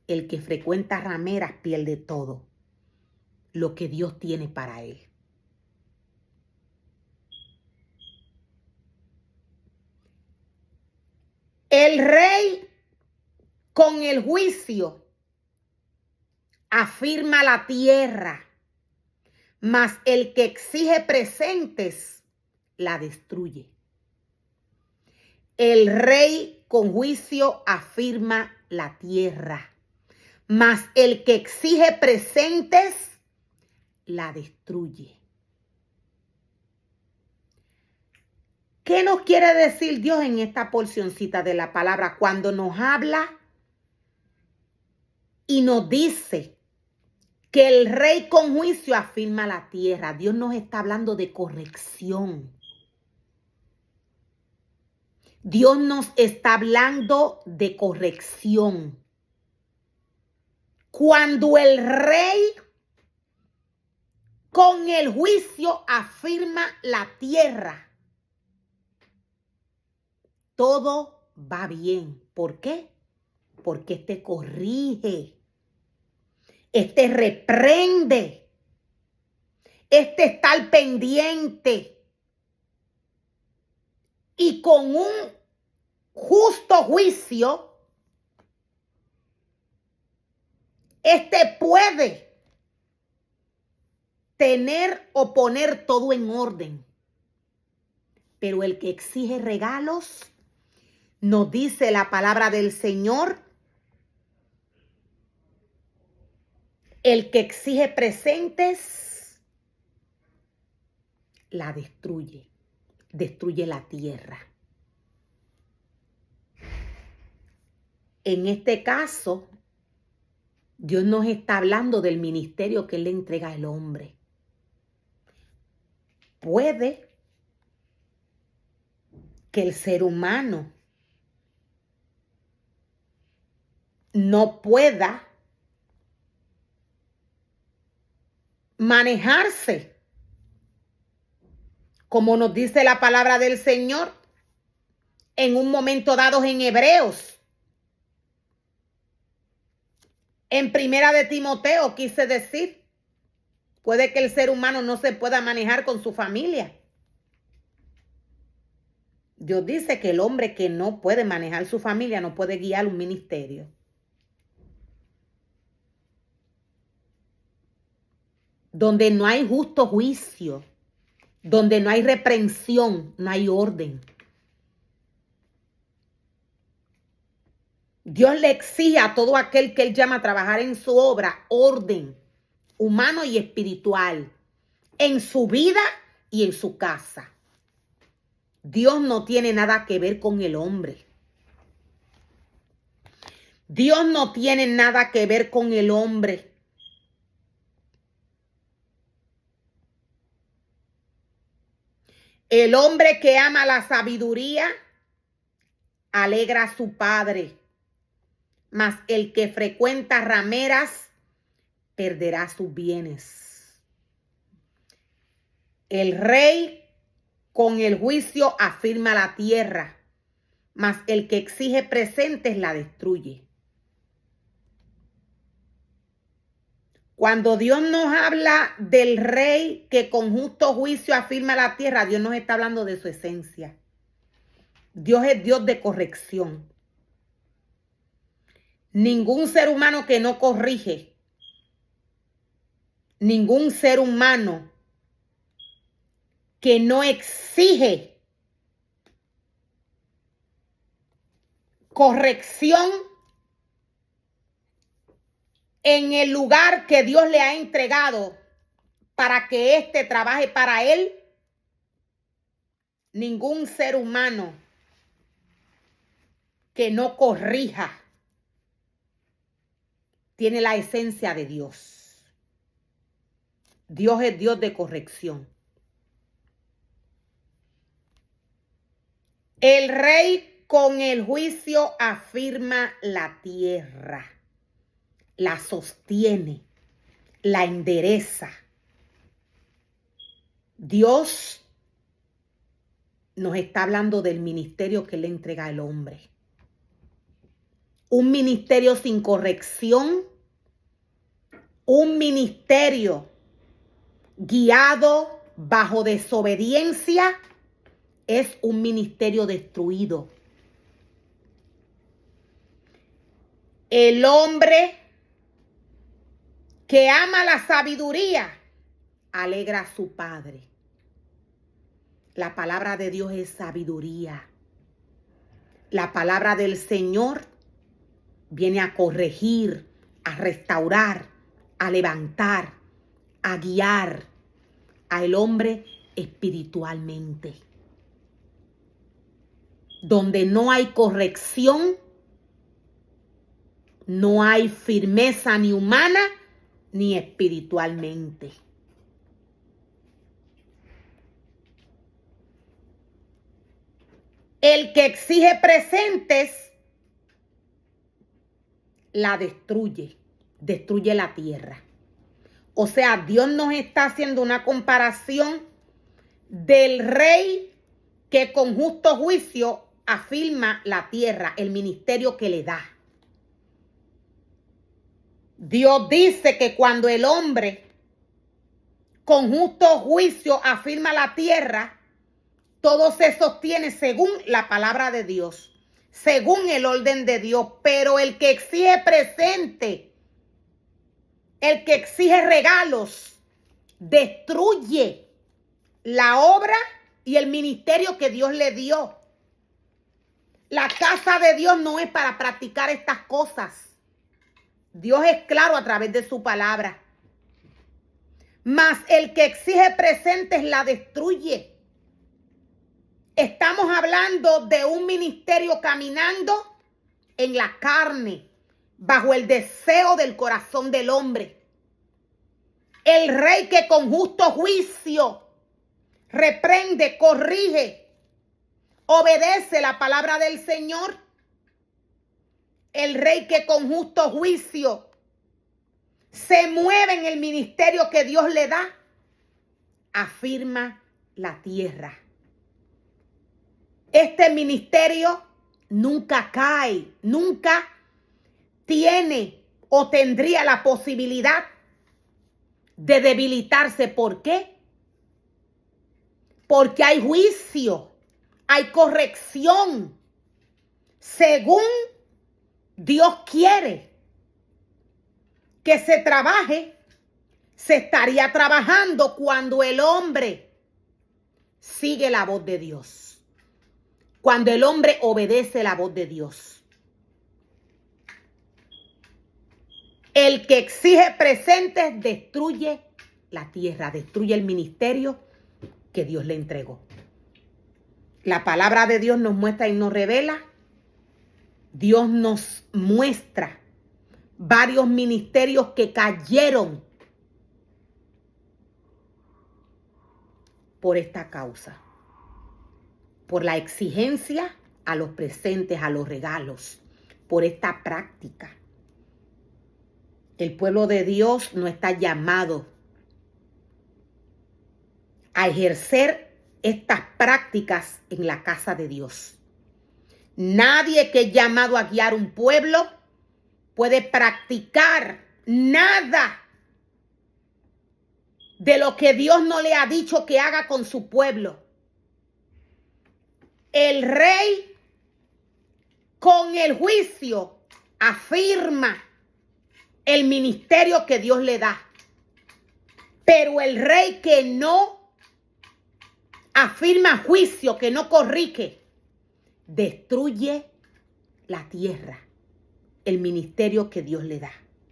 el que frecuenta rameras pierde todo lo que Dios tiene para él. El rey con el juicio afirma la tierra, mas el que exige presentes la destruye. El rey con juicio afirma la tierra, mas el que exige presentes la destruye. ¿Qué nos quiere decir Dios en esta porcioncita de la palabra cuando nos habla y nos dice que el rey con juicio afirma la tierra? Dios nos está hablando de corrección. Dios nos está hablando de corrección. Cuando el rey con el juicio afirma la tierra, todo va bien. ¿Por qué? Porque este corrige, este reprende, este está al pendiente. Y con un justo juicio, este puede tener o poner todo en orden. Pero el que exige regalos, nos dice la palabra del Señor, el que exige presentes, la destruye, destruye la tierra. En este caso, Dios nos está hablando del ministerio que Él le entrega al hombre. Puede que el ser humano no pueda manejarse, como nos dice la palabra del Señor en un momento dado en Hebreos. En Primera de Timoteo quise decir, puede que el ser humano no se pueda manejar con su familia. Dios dice que el hombre que no puede manejar su familia no puede guiar un ministerio. Donde no hay justo juicio, donde no hay reprensión, no hay orden. Dios le exige a todo aquel que Él llama a trabajar en su obra orden humano y espiritual, en su vida y en su casa. Dios no tiene nada que ver con el hombre. Dios no tiene nada que ver con el hombre. El hombre que ama la sabiduría alegra a su padre, mas el que frecuenta rameras perderá sus bienes. El rey con el juicio afirma la tierra, mas el que exige presentes la destruye. Cuando Dios nos habla del rey que con justo juicio afirma la tierra, Dios nos está hablando de su esencia. Dios es Dios de corrección. Ningún ser humano que no corrige, ningún ser humano que no exige corrección en el lugar que Dios le ha entregado para que éste trabaje para él, ningún ser humano que no corrija tiene la esencia de Dios. Dios es Dios de corrección. El rey con el juicio afirma la tierra, la sostiene, la endereza. Dios nos está hablando del ministerio que le entrega al hombre. un ministerio sin corrección, un ministerio guiado bajo desobediencia, es un ministerio destruido. El hombre que ama la sabiduría alegra a su padre. La palabra de Dios es sabiduría. La palabra del Señor viene a corregir, a restaurar, a levantar, a guiar al hombre espiritualmente. Donde no hay corrección, no hay firmeza ni humana ni espiritualmente. El que exige presentes la destruye, destruye la tierra. O sea, Dios nos está haciendo una comparación del rey que con justo juicio afirma la tierra, el ministerio que le da. Dios dice que cuando el hombre con justo juicio afirma la tierra, todo se sostiene según la palabra de Dios, según el orden de Dios. Pero el que exige presente, el que exige regalos, destruye la obra y el ministerio que Dios le dio. La casa de Dios no es para practicar estas cosas. Dios es claro a través de su palabra. Mas el que exige presentes la destruye. Estamos hablando de un ministerio caminando en la carne, bajo el deseo del corazón del hombre. El rey que con justo juicio reprende, corrige, obedece la palabra del Señor. El rey que con justo juicio se mueve en el ministerio que Dios le da, afirma la tierra. Este ministerio nunca cae, nunca tiene o tendría la posibilidad de debilitarse. ¿Por qué? Porque hay juicio, hay corrección, según Dios quiere que se trabaje. Se estaría trabajando cuando el hombre sigue la voz de Dios, cuando el hombre obedece la voz de Dios. El que exige presentes destruye la tierra, destruye el ministerio que Dios le entregó. La palabra de Dios nos muestra y nos revela. Dios nos muestra varios ministerios que cayeron por esta causa, por la exigencia a los presentes, a los regalos, por esta práctica. El pueblo de Dios no está llamado a ejercer estas prácticas en la casa de Dios. Nadie que es llamado a guiar un pueblo puede practicar nada de lo que Dios no le ha dicho que haga con su pueblo. El rey con el juicio afirma el ministerio que Dios le da. Pero el rey que no afirma juicio, que no corrige, destruye la tierra, el ministerio que Dios le da.